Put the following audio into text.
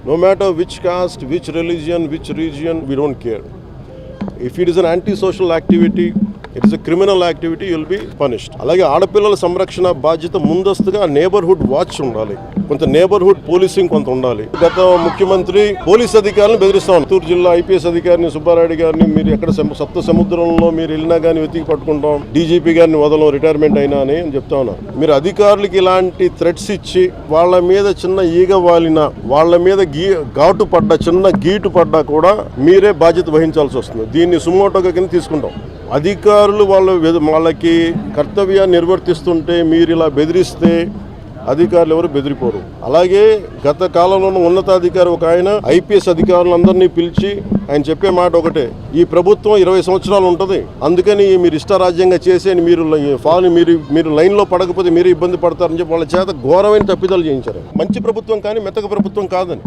No matter which caste, which religion, which region, we don't care. If it is an anti-social activity, it is a criminal activity, you will be punished. అలాగే ఆడపిల్లల సంరక్షణ బాధ్యత ముందస్తుగా neighbourhood watch ఉండాలి, కొంత neighbourhood policing కొంత ఉండాలి. గత ముఖ్యమంత్రి పోలీస్ అధికారులను బెదిరిస్తా ఉన్నారు. చిత్తూరు జిల్లా ఐపీఎస్ అధికారిని సుబ్బారెడ్డి గారిని మీరు ఎక్కడ సప్త సముద్రంలో మీరు వెళ్ళినా కానీ వెతికి పట్టుకుంటాం, డీజీపీ గారిని వదలం రిటైర్మెంట్ అయినా అని చెప్తా ఉన్నారు. మీరు అధికారులకి ఇలాంటి థ్రెట్స్ ఇచ్చి వాళ్ళ మీద చిన్న ఈగ వాలిన, వాళ్ళ మీద ఘాటు పడ్డా, చిన్న గీటు పడ్డా కూడా మీరే బాధ్యత వహించాల్సి వస్తుంది. దీన్ని సుమోటోగా కింద తీసుకుంటాం. అధికారులు వాళ్ళకి కర్తవ్యాన్ని నిర్వర్తిస్తుంటే మీరు ఇలా బెదిరిస్తే అధికారులు ఎవరు బెదిరిపోరు. అలాగే గత కాలంలో ఉన్నతాధికారి ఒక ఆయన ఐపీఎస్ అధికారులందరినీ పిలిచి ఆయన చెప్పే మాట ఒకటే, ఈ ప్రభుత్వం 20 సంవత్సరాలు ఉంటుంది, అందుకని మీరు ఇష్టారాజ్యంగా చేసేని మీరు లైన్లో పడకపోతే మీరు ఇబ్బంది పడతారని చెప్పి వాళ్ళ చేత ఘోరమైన తప్పిదాలు చేయించారు. మంచి ప్రభుత్వం కానీ మెతక ప్రభుత్వం కాదని.